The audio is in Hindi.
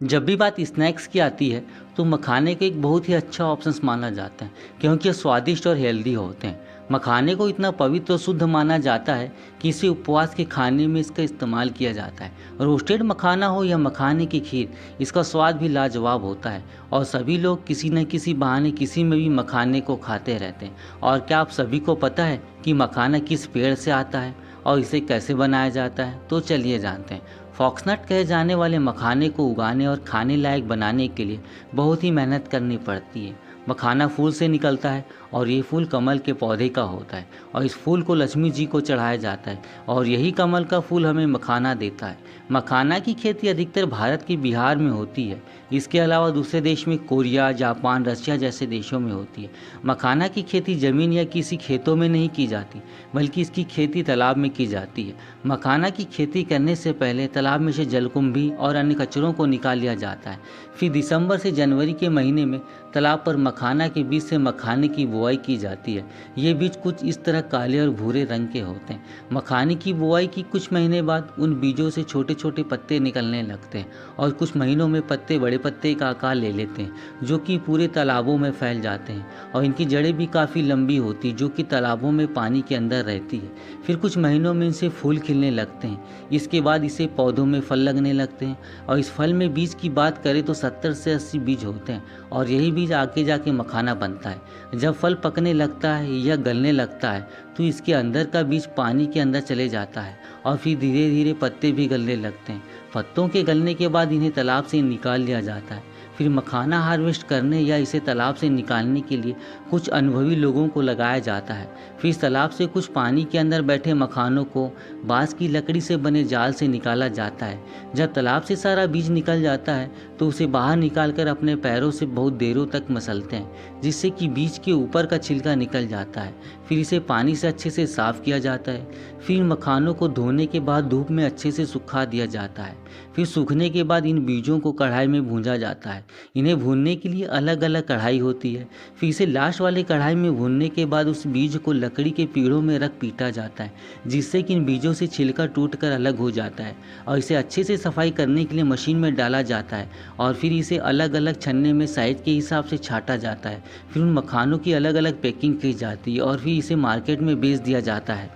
जब भी बात स्नैक्स की आती है तो मखाने को एक बहुत ही अच्छा ऑप्शंस माना जाता है क्योंकि ये स्वादिष्ट और हेल्दी होते हैं। मखाने को इतना पवित्र और शुद्ध माना जाता है कि इसे उपवास के खाने में इसका इस्तेमाल किया जाता है। रोस्टेड मखाना हो या मखाने की खीर, इसका स्वाद भी लाजवाब होता है और सभी लोग किसी न किसी बहाने किसी में भी मखाने को खाते रहते हैं। और क्या आप सभी को पता है कि मखाना किस पेड़ से आता है और इसे कैसे बनाया जाता है? तो चलिए जानते हैं। फॉक्सनट कहे जाने वाले मखाने को उगाने और खाने लायक बनाने के लिए बहुत ही मेहनत करनी पड़ती है। मखाना फूल से निकलता है और ये फूल कमल के पौधे का होता है और इस फूल को लक्ष्मी जी को चढ़ाया जाता है और यही कमल का फूल हमें मखाना देता है। मखाना की खेती अधिकतर भारत के बिहार में होती है। इसके अलावा दूसरे देश में कोरिया, जापान, रशिया जैसे देशों में होती है। मखाना की खेती ज़मीन या किसी खेतों में नहीं की जाती, बल्कि इसकी खेती तालाब में की जाती है। मखाना की खेती करने से पहले तालाब में से जलकुंभी और अन्य कचरों को निकाल लिया जाता है। फिर दिसंबर से जनवरी के महीने में तालाब पर मखाना के बीज से मखाने की बुआई की जाती है। ये बीज कुछ इस तरह काले और भूरे रंग के होते हैं। मखाने की बुआई की कुछ महीने बाद उन बीजों से छोटे छोटे पत्ते निकलने लगते हैं और कुछ महीनों में पत्ते बड़े पत्ते का आकार ले लेते हैं, जो कि पूरे तालाबों में फैल जाते हैं और इनकी जड़ें भी काफ़ी लंबी होती जो कि तालाबों में पानी के अंदर रहती है। फिर कुछ महीनों में इनसे फूल खिलने लगते हैं। इसके बाद इसे पौधों में फल लगने लगते हैं और इस फल में बीज की बात करें तो 70 से 80 बीज होते हैं और यही बीज आगे जाके मखाना बनता है। जब फल पकने लगता है या गलने लगता है तो इसके अंदर का बीज पानी के अंदर चले जाता है और फिर धीरे धीरे पत्ते भी गलने लगते हैं। पत्तों के गलने के बाद इन्हें तालाब से निकाल लिया जाता है। फिर मखाना हार्वेस्ट करने या इसे तालाब से निकालने के लिए कुछ अनुभवी लोगों को लगाया जाता है। फिर इस तालाब से कुछ पानी के अंदर बैठे मखानों को बांस की लकड़ी से बने जाल से निकाला जाता है। जब तालाब से सारा बीज निकल जाता है तो उसे बाहर निकालकर अपने पैरों से बहुत देरों तक मसलते हैं, जिससे कि बीज के ऊपर का छिलका निकल जाता है। फिर इसे पानी से अच्छे से साफ किया जाता है। फिर मखानों को धोने के बाद धूप में अच्छे से सुखा दिया जाता है। फिर सूखने के बाद इन बीजों को कढ़ाई में भूंजा जाता है। इन्हें भूनने के लिए अलग अलग कढ़ाई होती है। फिर इसे लास्ट वाले कढ़ाई में भूनने के बाद उस बीज को लकड़ी के पीढ़ों में रख पीटा जाता है, जिससे कि इन बीजों से छिलका टूटकर अलग हो जाता है और इसे अच्छे से सफाई करने के लिए मशीन में डाला जाता है और फिर इसे अलग अलग छन्ने में साइज के हिसाब से छाटा जाता है। फिर उन मखानों की अलग अलग पैकिंग की जाती है और फिर इसे मार्केट में बेच दिया जाता है।